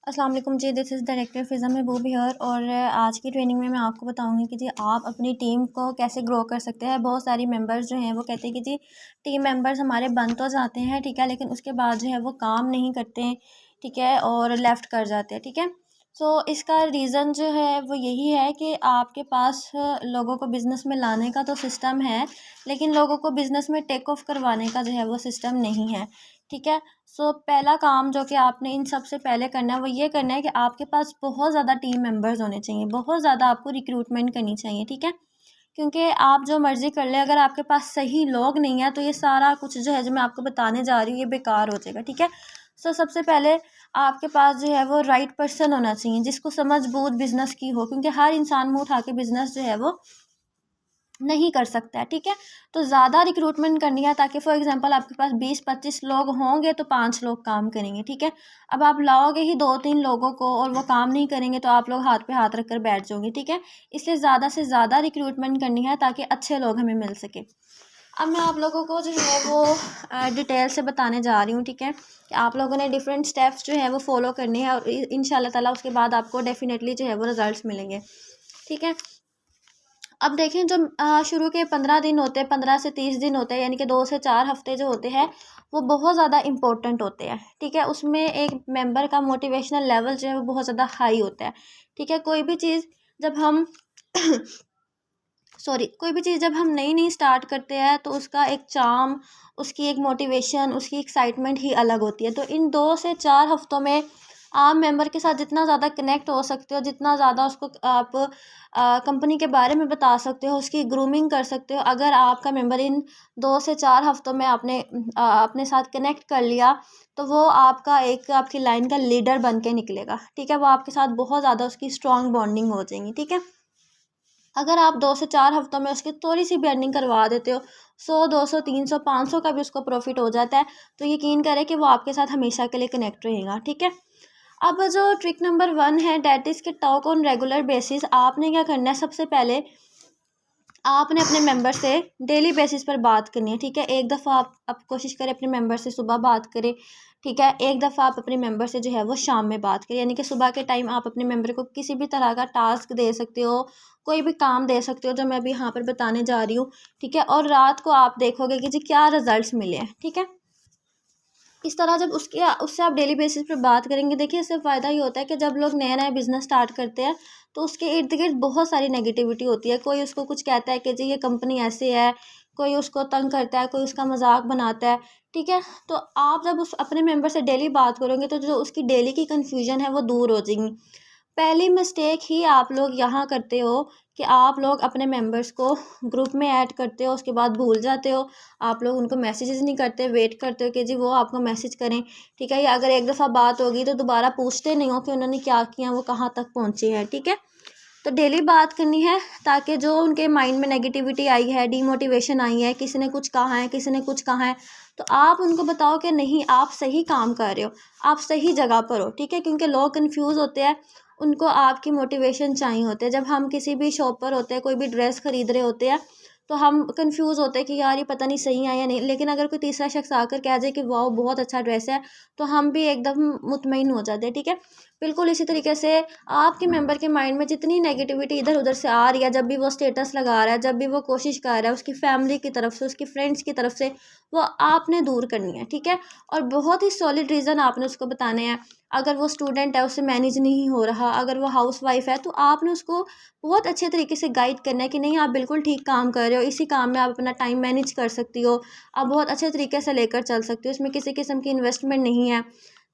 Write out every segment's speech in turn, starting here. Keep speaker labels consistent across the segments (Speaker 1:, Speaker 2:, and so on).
Speaker 1: अस्सलाम वालेकुम जी। This is director Fiza Mehboob here. और आज की ट्रेनिंग में मैं आपको बताऊंगी कि जी आप अपनी टीम को कैसे ग्रो कर सकते हैं। बहुत सारी मेंबर्स जो हैं वो कहते हैं कि जी टीम मेंबर्स हमारे बन तो जाते हैं, ठीक है, लेकिन उसके बाद जो है वो काम नहीं करते हैं, ठीक है, और लेफ़्ट कर जाते हैं, ठीक है। सो इसका रीज़न जो है वो यही है कि आपके पास लोगों को बिज़नेस में लाने का तो सिस्टम है, लेकिन लोगों को बिज़नेस में टेक ऑफ़ करवाने का जो है वो सिस्टम नहीं है, ठीक है। सो पहला काम जो कि आपने इन सबसे पहले करना है वो ये करना है कि आपके पास बहुत ज़्यादा टीम मेंबर्स होने चाहिए, बहुत ज़्यादा आपको रिक्रूटमेंट करनी चाहिए, ठीक है। क्योंकि आप जो मर्ज़ी कर लें, अगर आपके पास सही लोग नहीं है तो ये सारा कुछ जो है जो मैं आपको बताने जा रही हूँ ये बेकार हो जाएगा, ठीक है। सो सबसे पहले आपके पास जो है वो राइट पर्सन होना चाहिए जिसको समझ बूझ बिज़नेस की हो, क्योंकि हर इंसान मुँह उठा के बिज़नेस जो है वो नहीं कर सकता है, ठीक है। तो ज़्यादा रिक्रूटमेंट करनी है ताकि फॉर एग्जांपल आपके पास 20-25 लोग होंगे तो 5 लोग काम करेंगे, ठीक है। अब आप लाओगे ही 2-3 लोगों को और वो काम नहीं करेंगे तो आप लोग हाथ पे हाथ रख कर बैठ जाओगे, ठीक है। इसलिए ज़्यादा से ज़्यादा रिक्रूटमेंट करनी है ताकि अच्छे लोग हमें मिल सके। अब मैं आप लोगों को जो है वो डिटेल से बताने जा रही हूँ, ठीक है, कि आप लोगों ने डिफरेंट स्टेप्स जो है वो फॉलो करने हैं और इंशाल्लाह ताला उसके बाद आपको डेफिनेटली जो है वो रिजल्ट्स मिलेंगे, ठीक है। अब देखें जो शुरू के 15 दिन होते हैं, 15 से 30 दिन होते हैं, यानी कि 2 से 4 हफ्ते जो होते हैं वो बहुत ज़्यादा इंपॉर्टेंट होते हैं, ठीक है। उसमें एक मेंबर का मोटिवेशनल लेवल जो है वो बहुत ज़्यादा हाई होता है, ठीक है। कोई भी चीज़ जब हम कोई भी चीज़ जब हम नई नई स्टार्ट करते हैं तो उसका एक चार्म, उसकी एक मोटिवेशन, उसकी एक्साइटमेंट ही अलग होती है। तो इन 2 से 4 हफ्तों में आप मेंबर के साथ जितना ज़्यादा कनेक्ट हो सकते हो, जितना ज़्यादा उसको आप कंपनी के बारे में बता सकते हो, उसकी ग्रूमिंग कर सकते हो। अगर आपका मेंबर इन 2 से 4 हफ्तों में आपने अपने साथ कनेक्ट कर लिया तो वो आपका एक आपकी लाइन का लीडर बन के निकलेगा, ठीक है। वो आपके साथ बहुत ज़्यादा उसकी स्ट्रॉन्ग बॉन्डिंग हो जाएंगी, ठीक है। अगर आप 2 से 4 हफ्तों में उसकी थोड़ी सी भी अर्निंग करवा देते हो, 100, 200, 300, 500 का भी उसको प्रॉफिट हो जाता है, तो यकीन करें कि वो आपके साथ हमेशा के लिए कनेक्ट रहेगा, ठीक है। अब जो ट्रिक नंबर 1 है डैट इज़ के टॉक ऑन रेगुलर बेसिस। आपने क्या करना है, सबसे पहले आपने अपने मेंबर से डेली बेसिस पर बात करनी है, ठीक है। एक दफ़ा आप कोशिश करें अपने मेंबर से सुबह बात करें, ठीक है। एक दफ़ा आप अपने मेंबर से जो है वो शाम में बात करें, यानी कि सुबह के टाइम आप अपने मेंबर को किसी भी तरह का टास्क दे सकते हो, कोई भी काम दे सकते हो जो मैं अभी यहाँ पर बताने जा रही हूँ, ठीक है। और रात को आप देखोगे कि जी क्या रिजल्ट्स मिले हैं, ठीक है। इस तरह जब उससे आप डेली बेसिस पे बात करेंगे, देखिए इससे फ़ायदा ये होता है कि जब लोग नया नया बिज़नेस स्टार्ट करते हैं तो उसके इर्द गिर्द बहुत सारी नेगेटिविटी होती है। कोई उसको कुछ कहता है कि जी ये कंपनी ऐसे है, कोई उसको तंग करता है, कोई उसका मजाक बनाता है, ठीक है। तो आप जब उस अपने मेंबर से डेली बात करोगे तो जो उसकी डेली की कन्फ्यूजन है वो दूर हो जाएगी। पहली मिस्टेक ही आप लोग यहाँ करते हो कि आप लोग अपने मेंबर्स को ग्रुप में ऐड करते हो, उसके बाद भूल जाते हो। आप लोग उनको मैसेजेस नहीं करते, वेट करते हो कि जी वो आपको मैसेज करें, ठीक है। या अगर एक दफ़ा बात होगी तो दोबारा पूछते नहीं हो कि उन्होंने क्या किया, वो कहाँ तक पहुँचे हैं, ठीक है। तो डेली बात करनी है ताकि जो उनके माइंड में नेगेटिविटी आई है, डीमोटिवेशन आई है, किसी ने कुछ कहा है, किसी ने कुछ कहा है, तो आप उनको बताओ कि नहीं, आप सही काम कर रहे हो, आप सही जगह पर हो, ठीक है। क्योंकि लोग कंफ्यूज होते हैं, उनको आपकी मोटिवेशन चाहिए होते हैं। जब हम किसी भी शॉप पर होते हैं, कोई भी ड्रेस खरीद रहे होते हैं तो हम कंफ्यूज होते हैं कि यार ये पता नहीं सही है या नहीं, लेकिन अगर कोई तीसरा शख्स आकर कह जाए कि वाह बहुत अच्छा ड्रेस है तो हम भी एकदम मुतमईन हो जाते हैं, ठीक है। बिल्कुल इसी तरीके से आपके मेंबर के माइंड में जितनी नेगेटिविटी इधर उधर से आ रही है, जब भी वो स्टेटस लगा रहा है, जब भी वो कोशिश कर रहा है, उसकी फैमिली की तरफ से, उसकी फ्रेंड्स की तरफ से, वो आपने दूर करनी है, ठीक है। और बहुत ही सॉलिड रीज़न आपने उसको बताने हैं। अगर वो स्टूडेंट है, उससे मैनेज नहीं हो रहा, अगर वो हाउस वाइफ है तो आपने उसको बहुत अच्छे तरीके से गाइड करना है कि नहीं आप बिल्कुल ठीक काम कर रहे हो, इसी काम में आप अपना टाइम मैनेज कर सकती हो, आप बहुत अच्छे तरीके से लेकर चल सकती हो, इसमें किसी किस्म की इन्वेस्टमेंट नहीं है।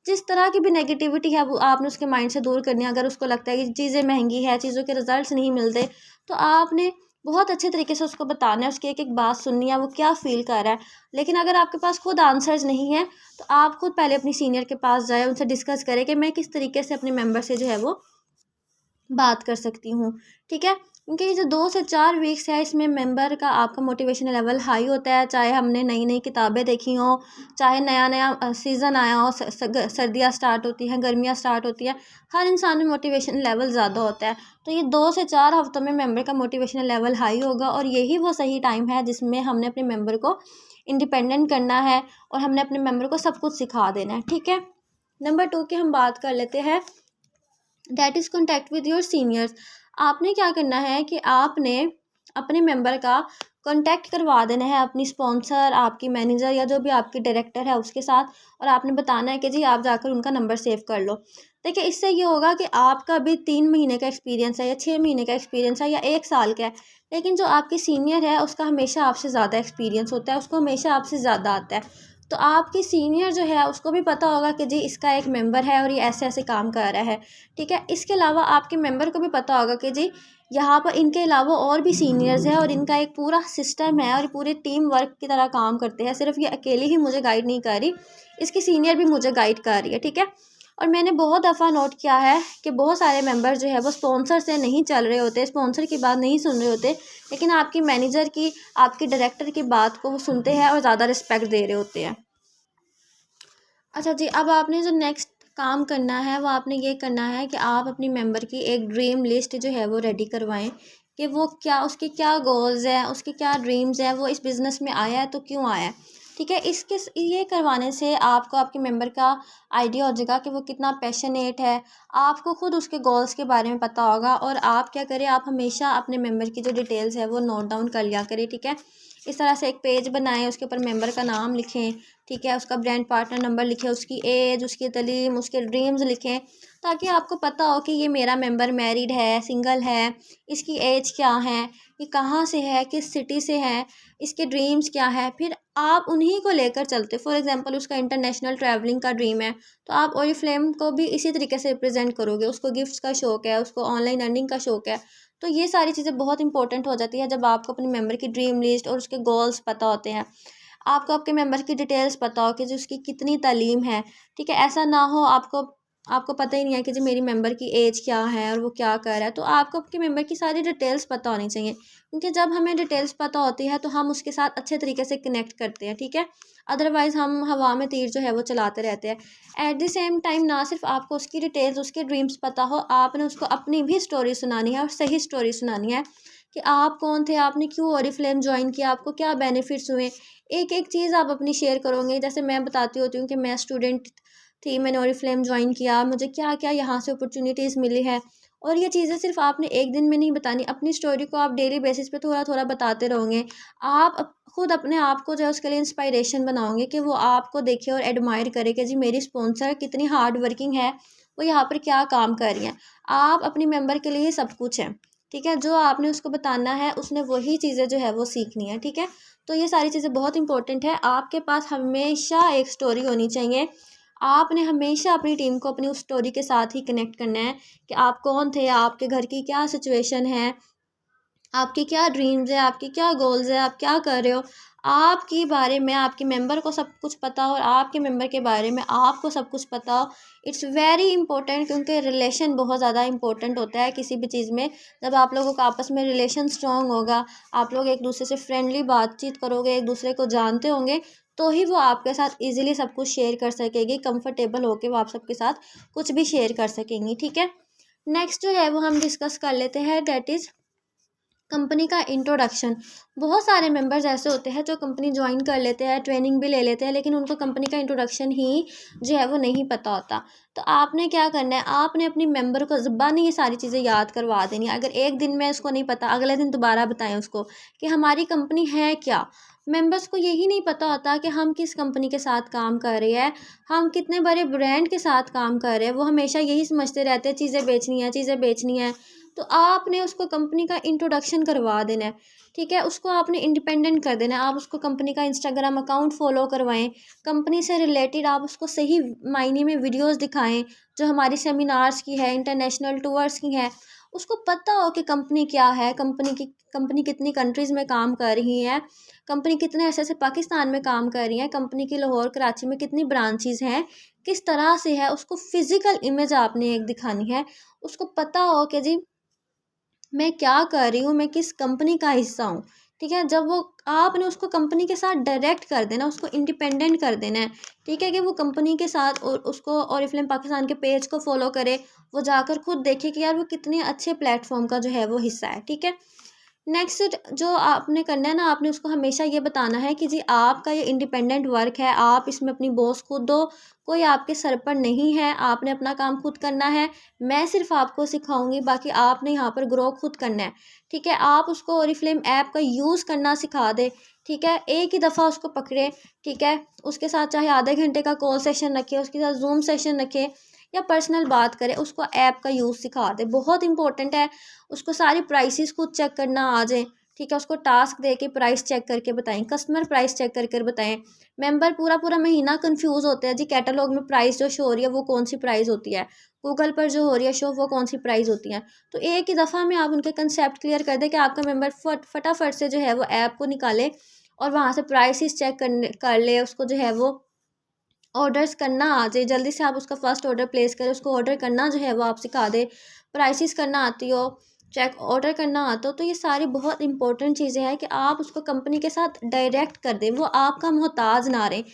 Speaker 1: जिस तरह की भी नेगेटिविटी है वो आपने उसके माइंड से दूर करनी है। अगर उसको लगता है कि चीज़ें महंगी है, चीज़ों के रिजल्ट्स नहीं मिलते, तो आपने बहुत अच्छे तरीके से उसको बताना है, उसकी एक एक बात सुननी है, वो क्या फ़ील कर रहा है। लेकिन अगर आपके पास खुद आंसर्स नहीं है तो आप खुद पहले अपनी सीनियर के पास जाए, उनसे डिस्कस करें कि मैं किस तरीके से अपने मेंबर से जो है वो बात कर सकती हूँ, ठीक है। क्योंकि ये जो 2 से 4 वीक्स है इसमें मेंबर का आपका मोटिवेशन लेवल हाई होता है, चाहे हमने नई नई किताबें देखी हों, चाहे नया नया सीज़न आया हो, सर्दियाँ स्टार्ट होती हैं, गर्मियाँ स्टार्ट होती हैं, हर इंसान में मोटिवेशन लेवल ज़्यादा होता है। तो ये 2 से 4 हफ्तों में मेंबर का मोटिवेशन लेवल हाई होगा और यही वो सही टाइम है जिसमें हमने अपने मेंबर को इंडिपेंडेंट करना है और हमने अपने मेंबर को सब कुछ सिखा देना है, ठीक है। नंबर 2 की हम बात कर लेते हैं, that is contact with your seniors. आपने क्या करना है कि आपने अपने मेंबर का कॉन्टैक्ट करवा देना है अपनी स्पॉन्सर, आपकी मैनेजर या जो भी आपकी डायरेक्टर है उसके साथ, और आपने बताना है कि जी आप जाकर उनका नंबर सेव कर लो। देखिए, इससे ये होगा कि आपका अभी 3 महीने का एक्सपीरियंस है या 6 महीने का एक्सपीरियंस है या 1 साल का है, लेकिन जो आपकी सीनियर है उसका हमेशा आपसे ज़्यादा एक्सपीरियंस होता है, उसको हमेशा आपसे ज़्यादा आता है। तो आपकी सीनियर जो है उसको भी पता होगा कि जी इसका एक मेंबर है और ये ऐसे ऐसे काम कर रहा है, ठीक है। इसके अलावा आपके मेंबर को भी पता होगा कि जी यहाँ पर इनके अलावा और भी सीनियर्स हैं और इनका एक पूरा सिस्टम है और पूरे टीम वर्क की तरह काम करते हैं, सिर्फ ये अकेली ही मुझे गाइड नहीं कर रही, इसकी सीनियर भी मुझे गाइड कर रही है, ठीक है। और मैंने बहुत दफ़ा नोट किया है कि बहुत सारे मेंबर जो है वो स्पॉन्सर से नहीं चल रहे होते, स्पॉन्सर की बात नहीं सुन रहे होते, लेकिन आपकी मैनेजर की, आपकी डायरेक्टर की बात को वो सुनते हैं और ज़्यादा रिस्पेक्ट दे रहे होते हैं। अच्छा जी, अब आपने जो नेक्स्ट काम करना है वो आपने ये करना है कि आप अपनी मेंबर की एक ड्रीम लिस्ट जो है वो रेडी करवाएं कि वो क्या, उसके क्या गोल्स हैं, उसके क्या ड्रीम्स हैं, वो इस बिज़नेस में आया है तो क्यों आया है, ठीक है। इसके ये करवाने से आपको आपके मेंबर का आइडिया हो जाएगा कि वो कितना पैशनेट है, आपको खुद उसके गोल्स के बारे में पता होगा। और आप क्या करें, आप हमेशा अपने मेंबर की जो डिटेल्स है वो नोट डाउन कर लिया करें, ठीक है। इस तरह से एक पेज बनाएं, उसके ऊपर मेंबर का नाम लिखें, ठीक है, उसका ब्रांड पार्टनर नंबर लिखें, उसकी एज, उसकी तलीम, उसके ड्रीम्स लिखें, ताकि आपको पता हो कि ये मेरा मेंबर मैरिड है, सिंगल है, इसकी एज क्या है, ये कहाँ से है, किस सिटी से है, इसके ड्रीम्स क्या है। फिर आप उन्हीं को लेकर चलते। फॉर एग्जांपल उसका इंटरनेशनल ट्रैवलिंग का ड्रीम है, तो आप ओरिफ्लेम को भी इसी तरीके से रिप्रेजेंट करोगे। उसको गिफ्ट्स का शौक है, उसको ऑनलाइन अर्निंग का शौक है, तो ये सारी चीज़ें बहुत इंपॉर्टेंट हो जाती है जब आपको अपने मेंबर की ड्रीम लिस्ट और उसके गोल्स पता होते हैं। आपको आपके मेंबर की डिटेल्स पता हो कि जो उसकी कितनी तालीम है, ठीक है। ऐसा ना हो आपको आपको पता ही नहीं है कि जी मेरी मेंबर की एज क्या है और वो क्या कर रहा है, तो आपको आपके मेंबर की सारी डिटेल्स पता होनी चाहिए, क्योंकि जब हमें डिटेल्स पता होती है तो हम उसके साथ अच्छे तरीके से कनेक्ट करते हैं, ठीक है। अदरवाइज़ हम हवा में तीर जो है वो चलाते रहते हैं। एट द सेम टाइम ना सिर्फ आपको उसकी डिटेल्स, उसके ड्रीम्स पता हो, आपने उसको अपनी भी स्टोरी सुनानी है और सही स्टोरी सुनानी है कि आप कौन थे, आपने क्यों ओरिफ्लेम ज्वाइन किया, आपको क्या बेनिफिट्स हुए। एक एक चीज़ आप अपनी शेयर करोगे। जैसे मैं बताती होती हूँ कि मैं स्टूडेंट थी, मैंने ओरिफ्लेम ज्वाइन किया, मुझे क्या क्या यहाँ से अपॉर्चुनिटीज़ मिली है। और ये चीज़ें सिर्फ आपने एक दिन में नहीं बतानी, अपनी स्टोरी को आप डेली बेसिस पे थोड़ा थोड़ा बताते रहोगे। आप खुद अपने आप को जो है उसके लिए इंस्पायरेशन बनाओगे कि वो आपको देखे और एडमायर करे कि जी मेरी स्पॉन्सर कितनी हार्ड वर्किंग है, वो यहाँ पर क्या काम कर रही हैं। आप अपनी मेंबर के लिए सब कुछ है, ठीक है। जो आपने उसको बताना है उसने वही चीज़ें जो है वो सीखनी है, ठीक है। तो ये सारी चीज़ें बहुत इंपॉर्टेंट है। आपके पास हमेशा एक स्टोरी होनी चाहिए। आपने हमेशा अपनी टीम को अपनी उस स्टोरी के साथ ही कनेक्ट करना है कि आप कौन थे, आपके घर की क्या सिचुएशन है, आपके क्या ड्रीम्स है, आपके क्या गोल्स है, आप क्या कर रहे हो। आपके बारे में आपके मेंबर को सब कुछ पता हो और आपके मेंबर के बारे में आपको सब कुछ पता हो। इट्स वेरी इंपॉर्टेंट, क्योंकि रिलेशन बहुत ज़्यादा इंपॉर्टेंट होता है किसी भी चीज़ में। जब आप लोगों का आपस में रिलेशन स्ट्रॉन्ग होगा, आप लोग एक दूसरे से फ्रेंडली बातचीत करोगे, एक दूसरे को जानते होंगे, तो ही वो आपके साथ ईजिली सब कुछ शेयर कर सकेगी, कंफर्टेबल होके वो आप सबके साथ कुछ भी शेयर कर सकेंगी, ठीक है। नेक्स्ट जो है वो हम डिस्कस कर लेते हैं, दैट इज़ कंपनी का इंट्रोडक्शन। बहुत सारे मेंबर्स ऐसे होते हैं जो कंपनी ज्वाइन कर लेते हैं, ट्रेनिंग भी ले लेते हैं, लेकिन उनको कंपनी का इंट्रोडक्शन ही जो है वो नहीं पता होता। तो आपने क्या करना है, आपने अपनी मेंबर को ज़ुबानी ये सारी चीज़ें याद करवा देनी है। अगर एक दिन में इसको नहीं पता, अगले दिन दोबारा बताएं उसको कि हमारी कंपनी है क्या। मेंबर्स को यही नहीं पता होता कि हम किस कंपनी के साथ काम कर रहे हैं, हम कितने बड़े ब्रांड के साथ काम कर रहे हैं। वो हमेशा यही समझते रहते हैं चीज़ें बेचनी है, चीज़ें बेचनी है। तो आपने उसको कंपनी का इंट्रोडक्शन करवा देना है, ठीक है। उसको आपने इंडिपेंडेंट कर देना है। आप उसको कंपनी का इंस्टाग्राम अकाउंट फॉलो करवाएं, कंपनी से रिलेटेड आप उसको सही मायने में वीडियोस दिखाएं, जो हमारी सेमिनार्स की है, इंटरनेशनल टूर्स की है। उसको पता हो कि कंपनी क्या है, कंपनी कितनी कंट्रीज़ में काम कर रही है, कंपनी कितने ऐसे ऐसे पाकिस्तान में काम कर रही है, कंपनी की लाहौर कराची में कितनी ब्रांचेज़ हैं, किस तरह से है। उसको फिज़िकल इमेज आपने एक दिखानी है। उसको पता हो कि जी मैं क्या कर रही हूँ, मैं किस कंपनी का हिस्सा हूँ, ठीक है। जब वो आपने उसको कंपनी के साथ डायरेक्ट कर देना, उसको इंडिपेंडेंट कर देना है, ठीक है, कि वो कंपनी के साथ और उसको ओरिफ्लेम पाकिस्तान के पेज को फॉलो करे, वो जाकर खुद देखे कि यार वो कितने अच्छे प्लेटफॉर्म का जो है वो हिस्सा है, ठीक है। नेक्स्ट जो आपने करना है ना, आपने उसको हमेशा ये बताना है कि जी आपका ये इंडिपेंडेंट वर्क है, आप इसमें अपनी बॉस खुद हो, कोई आपके सर पर नहीं है, आपने अपना काम खुद करना है, मैं सिर्फ आपको सिखाऊंगी, बाकी आपने यहाँ पर ग्रो खुद करना है। ठीक है, आप उसको ओरिफ्लेम ऐप का यूज़ करना सिखा दे। ठीक है, एक ही दफ़ा उसको पकड़े। ठीक है, उसके साथ चाहे आधे घंटे का कॉल सेशन रखे, उसके साथ जूम सेशन रखे, या पर्सनल बात करे, उसको ऐप का यूज़ सिखा दे। बहुत इंपॉर्टेंट है, उसको सारी प्राइसेस खुद चेक करना आ जाए। ठीक है, उसको टास्क दे के प्राइस चेक करके बताएं, कस्टमर प्राइस चेक करके बताएं। मेंबर पूरा पूरा महीना कंफ्यूज होते हैं जी, कैटलॉग में प्राइस जो शो हो रही है वो कौन सी प्राइस होती है, गूगल पर जो हो रही है शो वो कौन सी प्राइस होती है। तो एक ही दफ़ा में आप उनके कंसेप्ट क्लियर कर दें कि आपका मेंबर फटाफट से जो है वो ऐप को निकाले और वहाँ से प्राइसेस चेक कर ले, उसको जो है वो ऑर्डर्स करना आ जाए, जल्दी से आप उसका फर्स्ट ऑर्डर प्लेस करें, उसको ऑर्डर करना जो है वो आप सिखा दे, प्राइसेस करना आती हो, चेक ऑर्डर करना आता हो। तो ये सारी बहुत इंपॉर्टेंट चीज़ें हैं कि आप उसको कंपनी के साथ डायरेक्ट कर दें, वो आपका मोहताज ना रहे।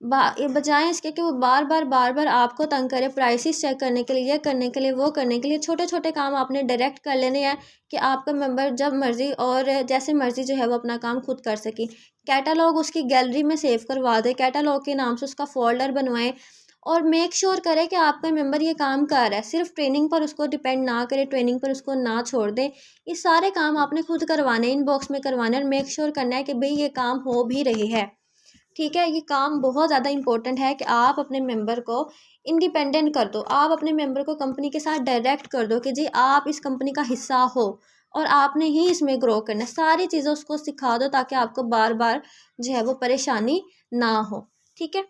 Speaker 1: ये बजाय इसके कि वो बार बार आपको तंग करे प्राइसेस चेक करने के लिए, ये करने के लिए, वो करने के लिए। छोटे छोटे काम आपने डायरेक्ट कर लेने हैं कि आपका मेंबर जब मर्ज़ी और जैसे मर्ज़ी जो है वो अपना काम खुद कर सके। कैटलॉग उसकी गैलरी में सेव करवा दें, कैटलॉग के नाम से उसका फ़ोल्डर बनवाएँ, और मेक श्योर करें कि आपका मेंबर ये काम कर रहा है। सिर्फ ट्रेनिंग पर उसको डिपेंड ना करें, ट्रेनिंग पर उसको ना छोड़ दें। ये सारे काम आपने खुद करवाने, इनबॉक्स में करवाने, और मेक श्योर करना है कि भई ये काम हो भी रहे हैं। ठीक है, ये काम बहुत ज़्यादा इंपॉर्टेंट है कि आप अपने मेंबर को इंडिपेंडेंट कर दो, आप अपने मेंबर को कंपनी के साथ डायरेक्ट कर दो कि जी आप इस कंपनी का हिस्सा हो और आपने ही इसमें ग्रो करना है। सारी चीज़ें उसको सिखा दो ताकि आपको बार बार जो है वो परेशानी ना हो। ठीक है,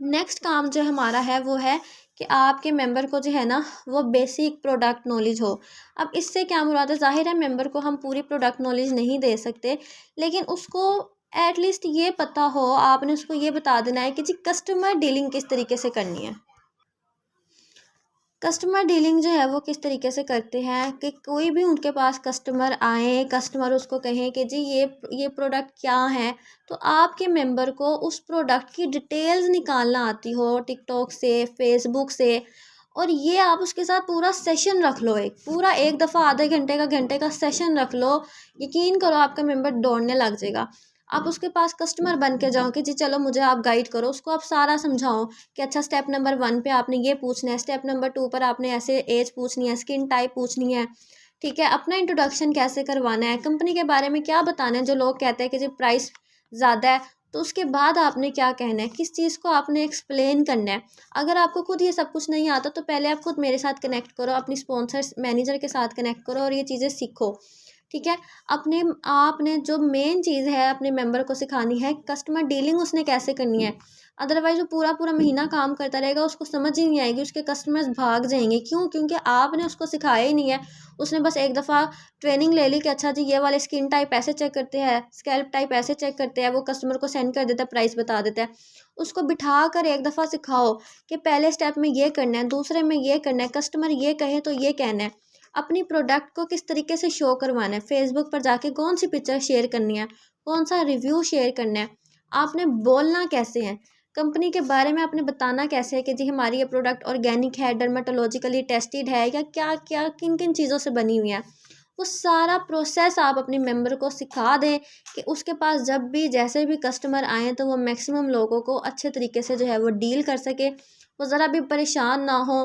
Speaker 1: नेक्स्ट काम जो हमारा है वो है कि आपके मेंबर को जो है ना वो बेसिक प्रोडक्ट नॉलेज हो। अब इससे क्या मुराद है, ज़ाहिर है मेंबर को हम पूरी प्रोडक्ट नॉलेज नहीं दे सकते, लेकिन उसको एटलीस्ट ये पता हो, आपने उसको ये बता देना है कि जी कस्टमर डीलिंग किस तरीके से करनी है। कस्टमर डीलिंग जो है वो किस तरीके से करते हैं कि कोई भी उनके पास कस्टमर आए, कस्टमर उसको कहें कि जी ये प्रोडक्ट क्या है, तो आपके मेंबर को उस प्रोडक्ट की डिटेल्स निकालना आती हो टिकटॉक से, फेसबुक से, और ये आप उसके साथ पूरा सेशन रख लो, एक पूरा एक दफ़ा आधे घंटे का सेशन रख लो। यकीन करो आपका मेंबर दौड़ने लग जाएगा। आप उसके पास कस्टमर बन के जाओ कि जी चलो मुझे आप गाइड करो, उसको आप सारा समझाओ कि अच्छा स्टेप नंबर 1 पे आपने ये पूछना है, स्टेप नंबर 2 पर आपने ऐसे एज पूछनी है, स्किन टाइप पूछनी है। ठीक है, अपना इंट्रोडक्शन कैसे करवाना है, कंपनी के बारे में क्या बताना है, जो लोग कहते हैं कि जी प्राइस ज़्यादा है, तो उसके बाद आपने क्या कहना है, किस चीज़ को आपने एक्सप्लेन करना है। अगर आपको खुद ये सब कुछ नहीं आता तो पहले आप खुद मेरे साथ कनेक्ट करो, अपनी स्पॉन्सर्स मैनेजर के साथ कनेक्ट करो और ये चीज़ें सीखो। ठीक है, अपने आपने जो मेन चीज़ है अपने मेंबर को सिखानी है, कस्टमर डीलिंग उसने कैसे करनी है। अदरवाइज़ वो पूरा पूरा महीना काम करता रहेगा, उसको समझ ही नहीं आएगी, उसके कस्टमर्स भाग जाएंगे। क्यों? क्योंकि आपने उसको सिखाया ही नहीं है। उसने बस एक दफ़ा ट्रेनिंग ले ली कि अच्छा जी ये वाले स्किन टाइप ऐसे चेक करते हैं, स्कैल्प टाइप ऐसे चेक करते हैं, वो कस्टमर को सेंड कर देता है, प्राइस बता देता है। उसको बिठा कर एक दफ़ा सिखाओ कि पहले स्टेप में ये करना है, दूसरे में ये करना है, कस्टमर ये कहे तो ये कहना है। अपनी प्रोडक्ट को किस तरीके से शो करवाना है, फेसबुक पर जाके कौन सी पिक्चर शेयर करनी है, कौन सा रिव्यू शेयर करना है, आपने बोलना कैसे है, कंपनी के बारे में आपने बताना कैसे है कि जी हमारी ये प्रोडक्ट ऑर्गेनिक है, डर्माटोलॉजिकली टेस्टेड है, या क्या क्या किन किन चीज़ों से बनी हुई है। वो सारा प्रोसेस आप अपने मेंबर को सिखा दें कि उसके पास जब भी जैसे भी कस्टमर आए तो वो मैक्सिमम लोगों को अच्छे तरीके से जो है वो डील कर सके, वो ज़रा भी परेशान ना हो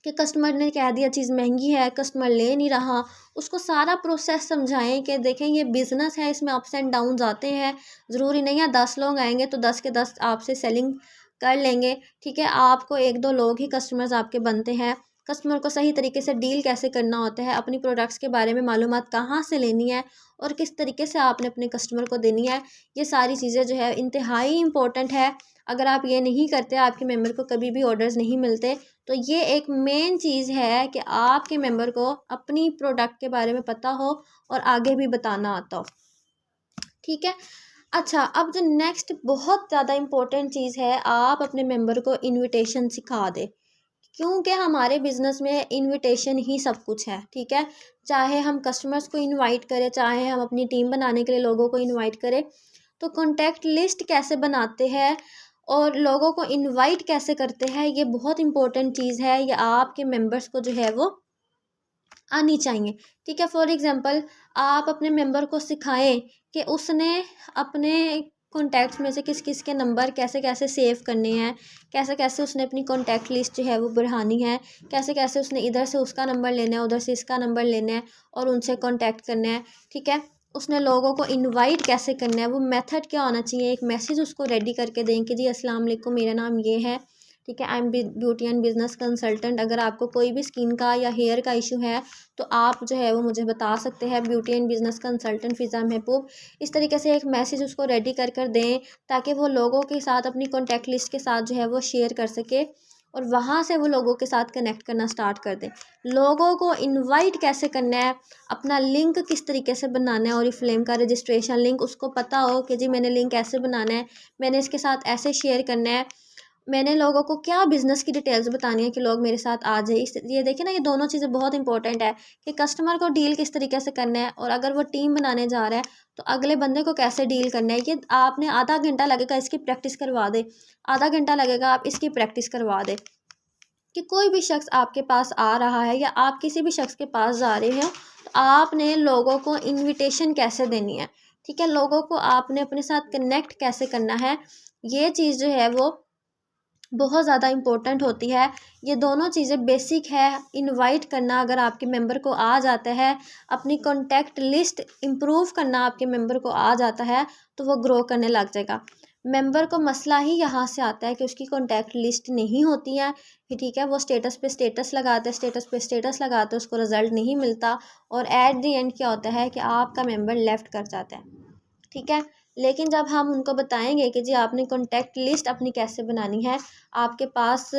Speaker 1: कि कस्टमर ने कह दिया चीज़ महंगी है, कस्टमर ले नहीं रहा। उसको सारा प्रोसेस समझाएं कि देखें ये बिज़नेस है, इसमें अप्स एंड डाउन्स आते हैं। ज़रूरी नहीं है 10 लोग आएंगे तो 10 के 10 आपसे सेलिंग कर लेंगे। ठीक है, आपको 1-2 लोग ही कस्टमर्स आपके बनते हैं। कस्टमर को सही तरीके से डील कैसे करना होता है, अपनी प्रोडक्ट्स के बारे में मालूमात कहाँ से लेनी है और किस तरीके से आपने अपने कस्टमर को देनी है, ये सारी चीज़ें जो है इंतहाई इम्पोर्टेंट है। अगर आप ये नहीं करते, आपके मेंबर को कभी भी ऑर्डर्स नहीं मिलते। तो ये एक मेन चीज़ है कि आपके मेंबर को अपनी प्रोडक्ट के बारे में पता हो और आगे भी बताना आता हो। ठीक है, अच्छा अब जो नेक्स्ट बहुत ज़्यादा इम्पोर्टेंट चीज़ है, आप अपने मेंबर को इनविटेशन सिखा दें, क्योंकि हमारे बिज़नेस में इनविटेशन ही सब कुछ है। ठीक है, चाहे हम कस्टमर्स को इनवाइट करें, चाहे हम अपनी टीम बनाने के लिए लोगों को इनवाइट करें, तो कॉन्टैक्ट लिस्ट कैसे बनाते हैं और लोगों को इनवाइट कैसे करते हैं, ये बहुत इंपॉर्टेंट चीज़ है। ये आपके मेंबर्स को जो है वो आनी चाहिए। ठीक है, फॉर एग्ज़ाम्पल आप अपने मेंबर को सिखाएँ कि उसने अपने कॉन्टैक्ट्स में से किस किस के नंबर कैसे कैसे सेव करने हैं, कैसे कैसे उसने अपनी कॉन्टैक्ट लिस्ट जो है वो बढ़ानी है, कैसे कैसे उसने इधर से उसका नंबर लेना है, उधर से इसका नंबर लेना है और उनसे कॉन्टैक्ट करना है। ठीक है, उसने लोगों को इनवाइट कैसे करना है, वो मेथड क्या होना चाहिए, एक मैसेज उसको रेडी करके दें कि जी अस्सलाम वालेकुम, मेरा नाम ये है। ठीक है, I am beauty and business consultant. अगर आपको कोई भी स्किन का या हेयर का इशू है तो आप जो है वो मुझे बता सकते हैं। ब्यूटी एंड बिजनेस कंसल्टेंट फ़िज़ा महबूब। इस तरीके से एक मैसेज उसको रेडी कर कर दें ताकि वो लोगों के साथ अपनी कॉन्टैक्ट लिस्ट के साथ जो है वो शेयर कर सके और वहाँ से वो लोगों के साथ कनेक्ट करना स्टार्ट कर दें। लोगों को इनवाइट कैसे करना है, अपना लिंक किस तरीके से बनाना है, ओरिफ्लेम का रजिस्ट्रेशन लिंक उसको पता हो कि जी मैंने लिंक ऐसे बनाना है, मैंने इसके साथ ऐसे शेयर करना है, मैंने लोगों को क्या बिज़नेस की डिटेल्स बतानी है कि लोग मेरे साथ आ जाए। इस ये देखिए ना, ये दोनों चीज़ें बहुत इंपॉर्टेंट है कि कस्टमर को डील किस तरीके से करना है और अगर वो टीम बनाने जा रहा है तो अगले बंदे को कैसे डील करना है। ये आपने आधा घंटा लगेगा इसकी प्रैक्टिस करवा दे, आधा घंटा लगेगा आप इसकी प्रैक्टिस करवा दे कि कोई भी शख्स आपके पास आ रहा है या आप किसी भी शख्स के पास जा रहे हो तो आपने लोगों को इनविटेशन कैसे देनी है। ठीक है, लोगों को आपने अपने साथ कनेक्ट कैसे करना है, ये चीज़ जो है वो बहुत ज़्यादा इम्पोर्टेंट होती है। ये दोनों चीज़ें बेसिक है। इनवाइट करना अगर आपके मेंबर को आ जाता है, अपनी कॉन्टैक्ट लिस्ट इम्प्रूव करना आपके मेंबर को आ जाता है तो वो ग्रो करने लग जाएगा। मेंबर को मसला ही यहाँ से आता है कि उसकी कॉन्टैक्ट लिस्ट नहीं होती है कि ठीक है, वो स्टेटस पे स्टेटस लगाते हैं, स्टेटस पे स्टेटस लगाते हैं, उसको रिज़ल्ट नहीं मिलता और एट द एंड क्या होता है कि आपका मेंबर लेफ़्ट कर जाता है। ठीक है, लेकिन जब हम उनको बताएंगे कि जी आपने कॉन्टैक्ट लिस्ट अपनी कैसे बनानी है, आपके पास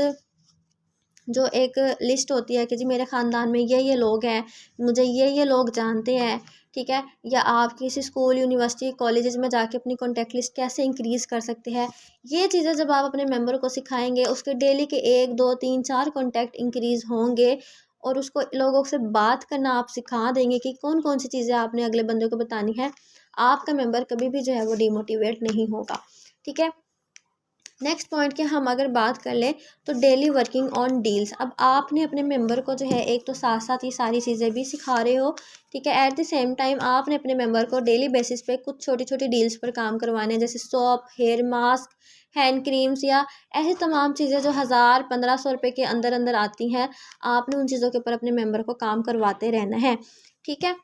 Speaker 1: जो एक लिस्ट होती है कि जी मेरे ख़ानदान में ये लोग हैं, मुझे ये लोग जानते हैं। ठीक है, या आप किसी स्कूल यूनिवर्सिटी कॉलेजेस में जाके अपनी कॉन्टैक्ट लिस्ट कैसे इंक्रीज़ कर सकते हैं। ये चीज़ें जब आप अपने मेंबर को सिखाएंगे उसके डेली के 1 2 3 4 कॉन्टैक्ट इंक्रीज़ होंगे और उसको लोगों से बात करना आप सिखा देंगे कि कौन कौन सी चीज़ें आपने अगले बंदे को बतानी है। आपका मेंबर कभी भी जो है वो डिमोटिवेट नहीं होगा। ठीक है, नेक्स्ट पॉइंट की हम अगर बात कर लें तो डेली वर्किंग ऑन डील्स। अब आपने अपने मेंबर को जो है एक तो साथ साथ ये सारी चीज़ें भी सिखा रहे हो। ठीक है, एट द सेम टाइम आपने अपने मेंबर को डेली बेसिस पे कुछ छोटी छोटी डील्स पर काम करवाने हैं, जैसे soap, hair mask, hand creams या ऐसी तमाम चीज़ें जो 1000 1500 रुपये के अंदर अंदर आती हैं। आपने उन चीज़ों के ऊपर अपने मेंबर को काम करवाते रहना है। ठीक है,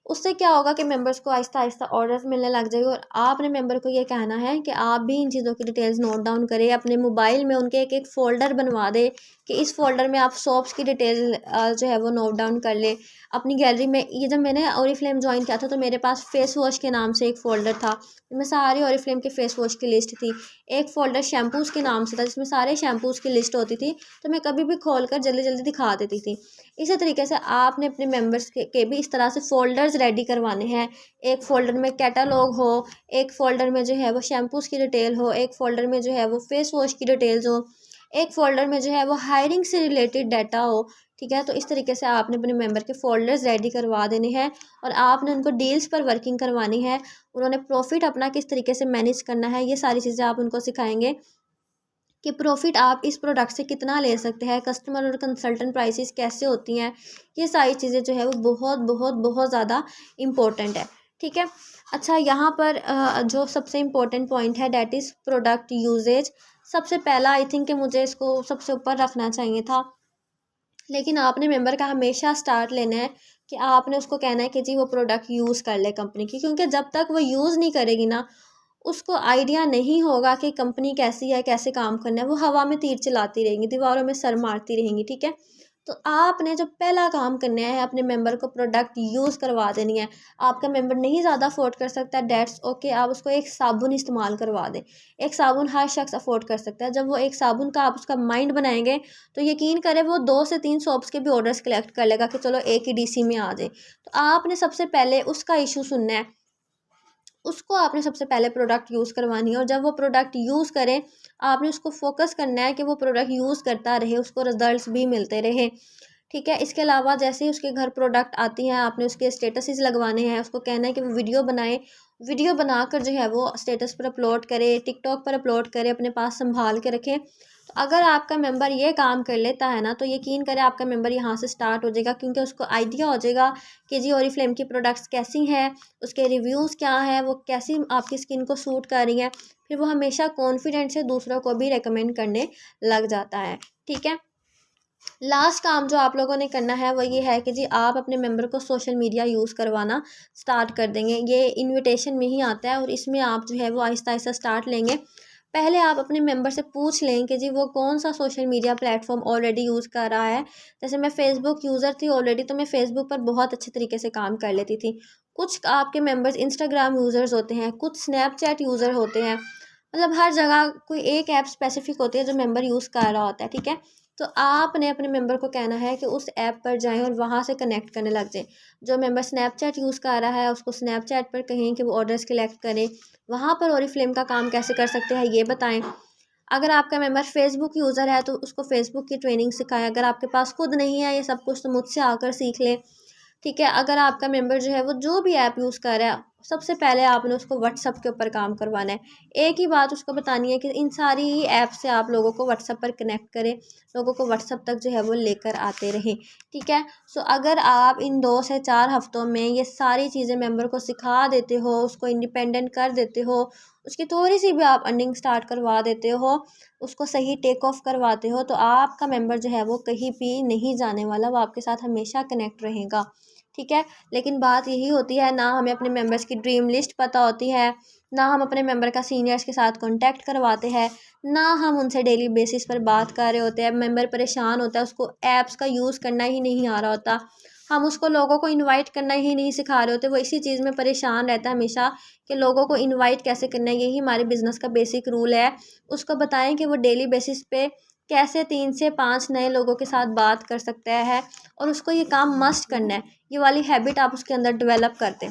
Speaker 1: उससे क्या होगा कि मेंबर्स को आहिस्ता आहिस्ता ऑर्डर्स मिलने लग जाएगी और आपने मेंबर को ये कहना है कि आप भी इन चीज़ों की डिटेल्स नोट डाउन करें, अपने मोबाइल में उनके एक एक फ़ोल्डर बनवा दें कि इस फ़ोल्डर में आप शॉप्स की डिटेल जो है वो नोट डाउन कर लें। अपनी गैलरी में ये जब मैंने ओरिफ्लेम ज्वाइन किया था तो मेरे पास फेस वॉश के नाम से एक फ़ोल्डर था, जिसमें सारी ओरिफ्लेम के फेस वॉश की लिस्ट थी। एक फ़ोल्डर शैम्पूज़ के नाम से था जिसमें सारे शैम्पूज़ की लिस्ट होती थी, तो मैं कभी भी खोल कर जल्दी जल्दी दिखा देती थी। इसी तरीके से आपने अपने मेंबर्स के भी इस तरह से फ़ोल्डर्स रेडी करवाने हैं। एक फ़ोल्डर में कैटलॉग हो, एक फ़ोल्डर में जो है वो शैम्पूज़ की डिटेल हो, एक फ़ोल्डर में जो है वो फेस वॉश की डिटेल्स हो, एक फ़ोल्डर में जो है वो हायरिंग से रिलेटेड डाटा हो। ठीक है, तो इस तरीके से आपने अपने मेंबर के फ़ोल्डर्स रेडी करवा देने हैं और आपने उनको डील्स पर वर्किंग करवानी है। उन्होंने प्रॉफ़िट अपना किस तरीके से मैनेज करना है, ये सारी चीज़ें आप उनको सिखाएँगे कि प्रॉफ़िट आप इस प्रोडक्ट से कितना ले सकते हैं, कस्टमर और कंसल्टेंट प्राइसेस कैसे होती हैं। ये सारी चीज़ें जो है वो बहुत बहुत बहुत ज़्यादा इम्पोर्टेंट है। ठीक है, अच्छा यहाँ पर जो सबसे इम्पोर्टेंट पॉइंट है दैट इज़ प्रोडक्ट यूजेज। सबसे पहला आई थिंक कि मुझे इसको सबसे ऊपर रखना चाहिए था, लेकिन आपने मेंबर का हमेशा स्टार्ट लेना है कि आपने उसको कहना है कि जी वो प्रोडक्ट यूज़ कर ले कंपनी की, क्योंकि जब तक वो यूज़ नहीं करेगी ना उसको आइडिया नहीं होगा कि कंपनी कैसी है, कैसे काम करना है। वो हवा में तीर चलाती रहेंगी, दीवारों में सर मारती रहेंगी। ठीक है, तो आपने जो पहला काम करना है अपने मेंबर को प्रोडक्ट यूज़ करवा देनी है। आपका मेंबर नहीं ज़्यादा अफोर्ड कर सकता, डेट्स ओके, आप उसको एक साबुन इस्तेमाल करवा दें। एक साबुन हर शख्स अफोर्ड कर सकता है। जब वो एक साबुन का आप उसका माइंड बनाएंगे तो यकीन करें वो 2 से 3 शॉप्स के भी ऑर्डर्स कलेक्ट कर लेगा कि चलो एक ही डीसी में आ जाए। तो आपने सबसे पहले उसका इशू सुनना है, उसको आपने सबसे पहले प्रोडक्ट यूज़ करवानी है और जब वो प्रोडक्ट यूज़ करें आपने उसको फोकस करना है कि वो प्रोडक्ट यूज़ करता रहे, उसको रिजल्ट्स भी मिलते रहे। ठीक है, इसके अलावा जैसे ही उसके घर प्रोडक्ट आती हैं आपने उसके स्टेटसेस लगवाने हैं, उसको कहना है कि वो वीडियो बनाए, वीडियो बनाकर जो है वो स्टेटस पर अपलोड करे, टिकटॉक पर अपलोड करे, अपने पास संभाल के रखें। तो अगर आपका मेंबर ये काम कर लेता है ना, तो यकीन करें आपका मेंबर यहाँ से स्टार्ट हो जाएगा, क्योंकि उसको आइडिया हो जाएगा कि जी ओरिफ्लेम की प्रोडक्ट्स कैसी हैं, उसके रिव्यूज़ क्या हैं, वो कैसी आपकी स्किन को सूट कर रही हैं। फिर वो हमेशा कॉन्फिडेंट से दूसरों को भी रिकमेंड करने लग जाता है। ठीक है। लास्ट काम जो आप लोगों ने करना है वो ये है कि जी आप अपने मेंबर को सोशल मीडिया यूज़ करवाना स्टार्ट कर देंगे। ये इनविटेशन में ही आता है और इसमें आप जो है वो आहिस्ता आहिस्ता स्टार्ट लेंगे। पहले आप अपने मेंबर से पूछ लें कि जी वो कौन सा social media platform already use कर रहा है। जैसे मैं फ़ेसबुक यूज़र थी ऑलरेडी, तो मैं फ़ेसबुक पर बहुत अच्छे तरीके से काम कर लेती थी। कुछ आपके मेंबर्स इंस्टाग्राम यूज़र्स होते हैं, कुछ स्नैपचैट यूज़र होते हैं, मतलब हर जगह कोई एक ऐप स्पेसिफिक होती है जो मेंबर यूज़ कर रहा होता है। ठीक है। तो आपने अपने मेंबर को कहना है कि उस ऐप पर जाएं और वहाँ से कनेक्ट करने लग जाएं। जो मेंबर स्नैपचैट यूज़ कर रहा है उसको स्नैपचैट पर कहें कि वो ऑर्डर्स कलेक्ट करें, वहाँ पर ओरिफ्लेम का काम कैसे कर सकते हैं ये बताएं। अगर आपका मेंबर फेसबुक यूज़र है तो उसको फेसबुक की ट्रेनिंग सिखाएं। अगर आपके पास खुद नहीं है ये सब कुछ तो मुझसे आकर सीख लें। ठीक है। अगर आपका मेंबर जो है वो जो भी ऐप यूज़ कर रहा है, सबसे पहले आपने उसको व्हाट्सअप के ऊपर काम करवाना है। एक ही बात उसको बतानी है कि इन सारी ही ऐप से आप लोगों को व्हाट्सअप पर कनेक्ट करें, लोगों को व्हाट्सअप तक जो है वो लेकर आते रहें। ठीक है। सो अगर आप इन 2 से 4 हफ्तों में ये सारी चीज़ें मेंबर को सिखा देते हो, उसको इंडिपेंडेंट कर देते हो, उसकी थोड़ी सी भी आप अर्निंग स्टार्ट करवा देते हो, उसको सही टेक ऑफ करवाते हो, तो आपका मेंबर जो है वो कहीं भी नहीं जाने वाला, वो आपके साथ हमेशा कनेक्ट रहेगा। ठीक है। लेकिन बात यही होती है, ना हमें अपने मेंबर्स की ड्रीम लिस्ट पता होती है, ना हम अपने मेंबर का सीनियर्स के साथ कांटेक्ट करवाते हैं, ना हम उनसे डेली बेसिस पर बात कर रहे होते हैं। मेंबर परेशान होता है, उसको ऐप्स का यूज़ करना ही नहीं आ रहा होता, हम उसको लोगों को इनवाइट करना ही नहीं सिखा रहे होते, वो इसी चीज़ में परेशान रहता है हमेशा कि लोगों को इनवाइट कैसे करना है। यही हमारे बिज़नेस का बेसिक रूल है। उसको बताएं कि वो डेली बेसिस पे कैसे 3 से 5 नए लोगों के साथ बात कर सकता है और उसको ये काम मस्ट करना है। ये वाली हैबिट आप उसके अंदर डेवलप कर दें।